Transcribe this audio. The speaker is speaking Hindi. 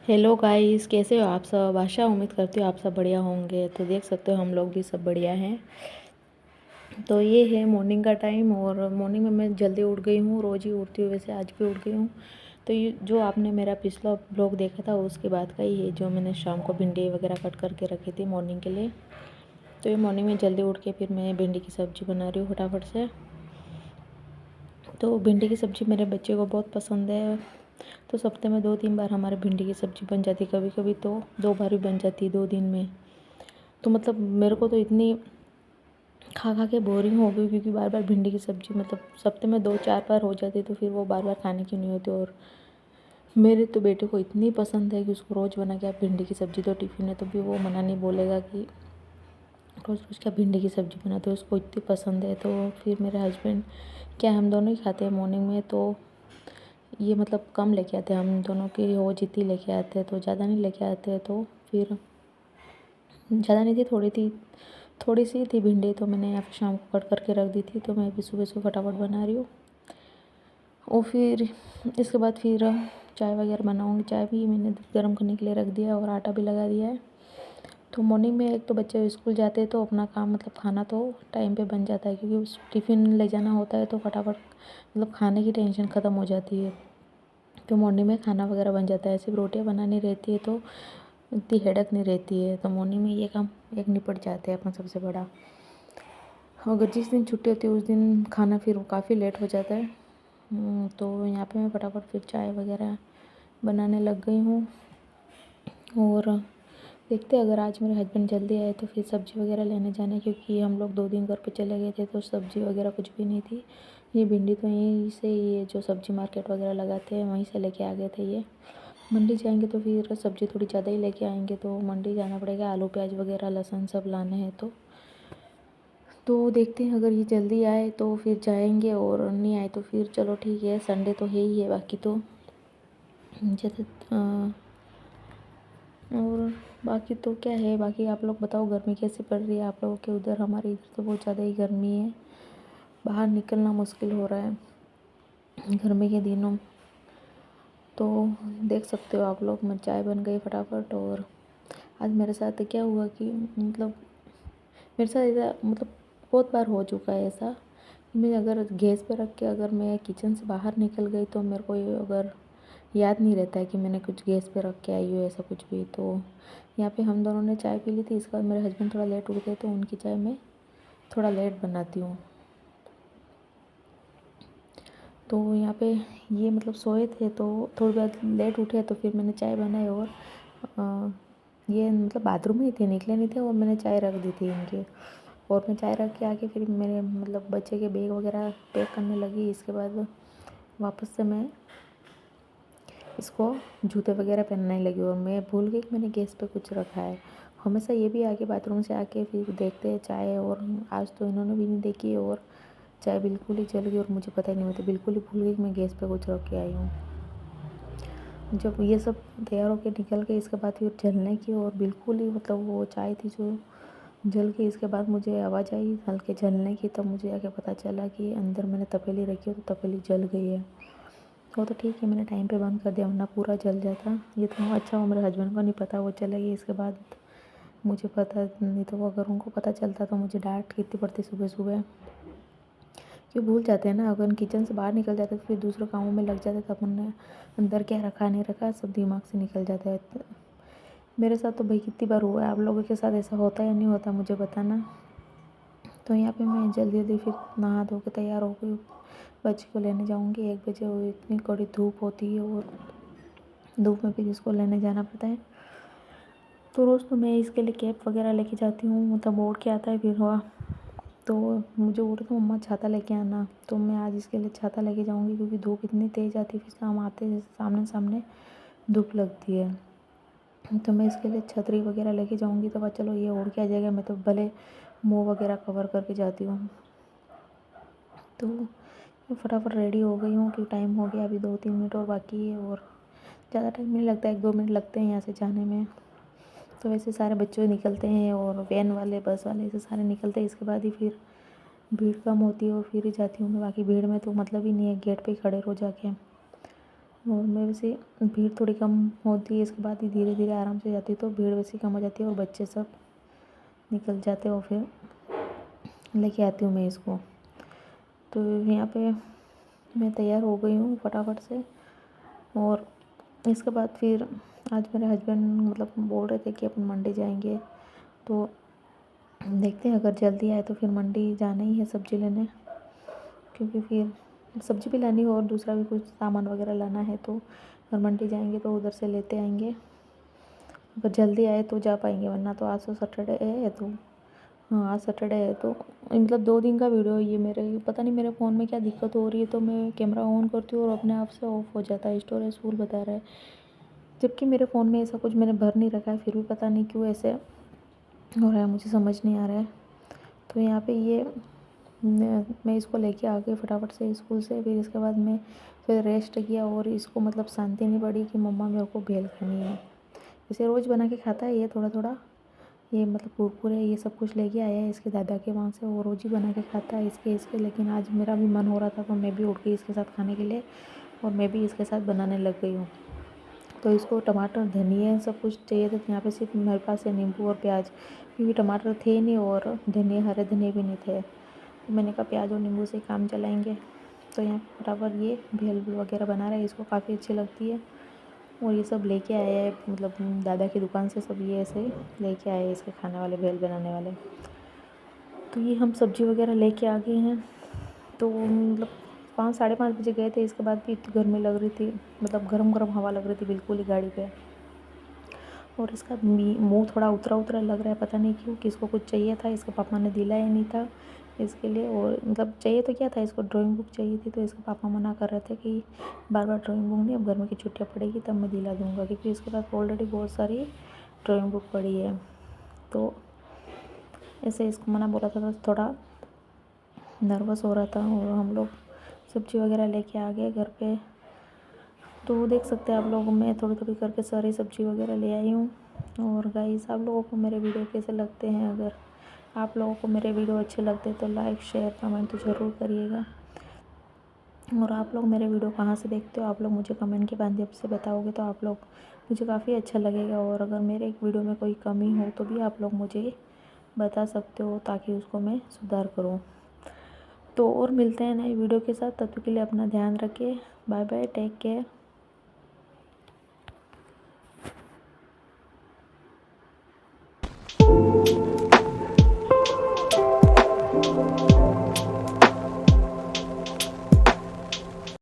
हेलो गाइस, कैसे हो आप सब। आशा उम्मीद करती हूँ आप सब बढ़िया होंगे। तो देख सकते हो हम लोग भी सब बढ़िया हैं। तो ये है मॉर्निंग का टाइम और मॉर्निंग में मैं जल्दी उठ गई हूँ। रोज़ ही उठती हूँ, वैसे आज भी उठ गई हूँ। तो ये जो आपने मेरा पिछला ब्लॉग देखा था उसके बाद का ही है, जो मैंने शाम को भिंडी वगैरह कट करके रखी थी मॉर्निंग के लिए। तो ये मॉर्निंग में जल्दी उठ के फिर मैं भिंडी की सब्ज़ी बना रही हूँ फटाफट से। तो भिंडी की सब्ज़ी मेरे बच्चे को बहुत पसंद है। तो हफ्ते में 2-3 बार हमारे भिंडी की सब्ज़ी बन जाती, कभी कभी तो 2 बार भी बन जाती 2 दिन में। तो मतलब मेरे को तो इतनी खा खा के बोरिंग हो गई, क्योंकि बार बार भिंडी की सब्ज़ी मतलब हफ्ते में 2-4 बार हो जाती, तो फिर वो बार बार खाने की नहीं होती। और मेरे तो बेटे को इतनी पसंद है कि उसको रोज़ बना के आप भिंडी की सब्ज़ी दो टिफ़िन में, तो भी वो मना नहीं बोलेगा कि रोज़ रोज़ क्या भिंडी की सब्ज़ी बनाते हो। उसको इतनी पसंद है। तो फिर मेरे हस्बैंड क्या हम दोनों ही खाते हैं मॉर्निंग में। तो ये मतलब कम लेके आते हैं हम दोनों की, वो जितनी लेके आते हैं, तो ज़्यादा नहीं लेके आते हैं। तो फिर ज़्यादा नहीं थी, थोड़ी सी थी भिंडी, तो मैंने यहाँ पे शाम को कट करके रख दी थी। तो मैं अभी सुबह सुबह फटाफट बना रही हूँ। और फिर इसके बाद फिर चाय वगैरह बनाऊँगी। चाय भी मैंने गर्म करने के लिए रख दिया है और आटा भी लगा दिया है। तो मॉर्निंग में एक तो बच्चे स्कूल जाते हैं तो अपना काम मतलब खाना तो टाइम पे बन जाता है, क्योंकि उस टिफ़िन ले जाना होता है, तो फटाफट मतलब खाने की टेंशन ख़त्म हो जाती है। तो मॉर्निंग में खाना वगैरह बन जाता है। सिर्फ रोटियाँ बनानी रहती है तो इतनी हेडेक नहीं रहती है। तो मॉर्निंग में ये काम एक निपट जाते हैं अपना सबसे बड़ा। अगर जिस दिन छुट्टी होती है उस दिन खाना फिर काफ़ी लेट हो जाता है। तो यहाँ पे मैं फटाफट फिर चाय वगैरह बनाने लग गई हूँ। और देखते हैं, अगर आज मेरे हस्बैंड जल्दी आए तो फिर सब्ज़ी वगैरह लेने जाना, क्योंकि हम लोग 2 दिन घर पे चले गए थे तो सब्ज़ी वगैरह कुछ भी नहीं थी। ये भिंडी तो यहीं से, ये जो सब्ज़ी मार्केट वगैरह लगाते हैं वहीं से लेके आ गए थे। ये मंडी जाएंगे तो फिर सब्ज़ी थोड़ी ज़्यादा ही लेके आएंगे, तो मंडी जाना पड़ेगा। आलू प्याज वगैरह लहसुन सब लाने हैं। तो देखते हैं, अगर ये जल्दी आए तो फिर जाएंगे, और नहीं आए तो फिर चलो ठीक है, संडे तो है ही है। बाकी तो जैसे और बाकी तो क्या है, बाकी आप लोग बताओ गर्मी कैसी पड़ रही है आप लोगों के उधर। हमारे इधर तो बहुत ज़्यादा ही गर्मी है, बाहर निकलना मुश्किल हो रहा है गर्मी के दिनों। तो देख सकते हो आप लोग, मैं चाय बन गई फटाफट। और आज मेरे साथ क्या हुआ कि मतलब मेरे साथ ऐसा मतलब बहुत बार हो चुका है ऐसा, मैं अगर गैस पे रख के अगर मैं किचन से बाहर निकल गई तो मेरे को ये अगर याद नहीं रहता है कि मैंने कुछ गैस पे रख के आई हूँ ऐसा कुछ भी। तो यहाँ पे हम दोनों ने चाय पी ली थी। इसके बाद मेरे हस्बैंड थोड़ा लेट उठ गए तो उनकी चाय मैं थोड़ा लेट बनाती हूँ। तो यहाँ पे ये मतलब सोए थे तो थोड़ी बहुत लेट उठे, तो फिर मैंने चाय बनाई। और ये मतलब बाथरूम में ही थे, निकले नहीं थे, और मैंने चाय रख दी थी इनके। और मैं चाय रख के आके फिर मेरे मतलब बच्चे के बैग वगैरह पैक करने लगी। इसके बाद वापस से मैं इसको जूते वगैरह पहनने लगी, और मैं भूल गई कि मैंने गैस पे कुछ रखा है। हमेशा ये भी आके बाथरूम से आके फिर देखते हैं चाय, और आज तो इन्होंने भी नहीं देखी, और चाय बिल्कुल ही जल गई और मुझे पता ही नहीं। मैं तो बिल्कुल ही भूल गई कि मैं गैस पे कुछ रख के आई हूँ। जब ये सब तैयार होके निकल गए इसके बाद फिर जलने की, और बिल्कुल ही मतलब वो चाय थी जो जल गई। इसके बाद मुझे आवाज़ आई हल्के जलने की, तब मुझे आके पता चला कि अंदर मैंने तपेली रखी है तो तपेली जल गई है। वो तो ठीक है, मैंने टाइम पे बंद कर दिया, वरना पूरा जल जाता। ये तो अच्छा वो मेरे हस्बैंड को नहीं पता, वो चले गए। इसके बाद मुझे पता नहीं, तो वो अगर उनको पता चलता तो मुझे डांट कितनी पड़ती सुबह सुबह। क्यों भूल जाते हैं ना, अगर किचन से बाहर निकल जाते तो फिर दूसरे कामों में लग जाते, तो अपन ने अंदर क्या रखा नहीं रखा सब दिमाग से निकल जाता है। तो मेरे साथ तो भाई कितनी बार हुआ है, आप लोगों के साथ ऐसा होता है या नहीं होता मुझे बताना। तो यहाँ पे मैं जल्दी जल्दी फिर नहा धो के तैयार हो गई, बच्चे को लेने जाऊँगी 1 बजे। और इतनी कड़ी धूप होती है, और धूप में फिर इसको लेने जाना पड़ता है। तो रोज़ तो मैं इसके लिए कैप वगैरह लेके जाती हूँ, मतलब ओढ़ के आता है फिर हुआ। तो मुझे बोल रहे थे मम्मा छाता लेके आना, तो मैं आज इसके लिए छाता लेके जाऊँगी, क्योंकि धूप इतनी तेज़ आती है, फिर शाम आते सामने सामने धूप लगती है। तो मैं इसके लिए छतरी वगैरह लेके जाऊँगी, तो चलो ये ओढ़ के आ जाएगा। मैं तो भले मुँह वगैरह कवर करके जाती हूँ। तो मैं फटाफट रेडी हो गई हूँ कि टाइम हो गया, अभी 2-3 मिनट और बाकी है। और ज़्यादा टाइम नहीं लगता, 1-2 मिनट लगते हैं यहाँ से जाने में। तो वैसे सारे बच्चे निकलते हैं, और वैन वाले बस वाले ऐसे सारे निकलते हैं। इसके बाद ही फिर भीड़ कम होती है और फिर ही जाती हूँ मैं। बाकी भीड़ में तो मतलब ही नहीं है, गेट पे ही खड़े रहो जाके। और मैं वैसे भीड़ थोड़ी कम होती है, इसके बाद ही धीरे धीरे आराम से जाती है, तो भीड़ वैसे कम हो जाती है और बच्चे सब निकल जाते हैं और फिर लेके आती हूँ मैं इसको। तो यहाँ पे मैं तैयार हो गई हूँ फटाफट से। और इसके बाद फिर आज मेरे हस्बैंड मतलब बोल रहे थे कि अपन मंडी जाएंगे, तो देखते हैं अगर जल्दी आए तो फिर मंडी जाना ही है सब्ज़ी लेने, क्योंकि फिर सब्ज़ी भी लानी हो और दूसरा भी कुछ सामान वगैरह लाना है, तो अगर मंडी जाएंगे तो उधर से लेते आएंगे। अगर जल्दी आए तो जा पाएंगे, वरना तो आज तो सैटरडे है, तो हाँ आज सैटरडे है, तो मतलब 2 दिन का वीडियो है ये मेरे। पता नहीं मेरे फ़ोन में क्या दिक्कत हो रही है, तो मैं कैमरा ऑन करती हूँ और अपने आप से ऑफ हो जाता है, स्टोरेज फुल बता रहा है, जबकि मेरे फ़ोन में ऐसा कुछ मैंने भर नहीं रखा है, फिर भी पता नहीं क्यों ऐसे हो रहा है, मुझे समझ नहीं आ रहा है। तो यहाँ पे ये मैं इसको लेके आ गई फटाफट से स्कूल से। फिर इसके बाद मैं फिर रेस्ट किया और इसको मतलब शांति नहीं पड़ी कि मम्मा मेरे को भेल खानी है। इसे रोज़ बना के खाता है ये थोड़ा थोड़ा, ये मतलब कुरकुरे ये सब कुछ लेके आया है इसके दादा के वहाँ से, वो रोज़ ही बना के खाता है इसके। लेकिन आज मेरा भी मन हो रहा था, तो मैं भी उठ गई इसके साथ खाने के लिए, और मैं भी इसके साथ बनाने लग गई हूँ। तो इसको टमाटर धनिया सब कुछ चाहिए था, यहाँ पे सिर्फ मेरे पास है नींबू और प्याज, क्योंकि टमाटर थे नहीं और धनिया हरे धनिया भी नहीं थे, तो मैंने कहा प्याज और नींबू से काम चलाएंगे। तो यहाँ बराबर ये भेल वगैरह बना रहे हैं, इसको काफ़ी अच्छी लगती है। और ये सब लेके आया है मतलब दादा की दुकान से, सब ये ऐसे लेके आए हैं इसके खाने वाले भेल बनाने वाले। तो ये हम सब्ज़ी वगैरह लेके आ गए हैं। तो मतलब 5 साढ़े 5 बजे गए थे, इसके बाद भी इतनी गर्मी लग रही थी, मतलब गरम गरम हवा लग रही थी बिल्कुल ही गाड़ी पे। और इसका मुँह थोड़ा उतरा उतरा लग रहा है, पता नहीं क्यों, कि इसको कुछ चाहिए था, इसके पापा ने दिलाया नहीं था इसके लिए। और मतलब चाहिए तो क्या था, इसको ड्राइंग बुक चाहिए थी, तो इसके पापा मना कर रहे थे कि बार बार ड्राइंग बुक नहीं, अब गर्मी की छुट्टियाँ पड़ेगी तब मैं दिला दूँगा, क्योंकि इसके पास ऑलरेडी बहुत सारी ड्राइंग बुक पड़ी है। तो ऐसे इसको मना बोला था, तो थोड़ा नर्वस हो रहा था। और हम लोग सब्ज़ी वगैरह लेके आ गए घर पे। तो देख सकते हैं आप लोग, मैं थोड़ी थोड़ी करके सारी सब्ज़ी वगैरह ले आई हूँ। और गाइस आप लोगों को मेरे वीडियो कैसे लगते हैं, अगर आप लोगों को मेरे वीडियो अच्छे लगते हैं तो लाइक शेयर कमेंट तो ज़रूर करिएगा। और आप लोग मेरे वीडियो कहाँ से देखते हो, आप लोग मुझे कमेंट के माध्यम से बताओगे तो आप लोग मुझे काफ़ी अच्छा लगेगा। और अगर मेरे एक वीडियो में कोई कमी हो तो भी आप लोग मुझे बता सकते हो, ताकि उसको मैं सुधार करूँ। तो और मिलते हैं नए वीडियो के साथ, तब तक के लिए अपना ध्यान रखिए। Bye bye, take care.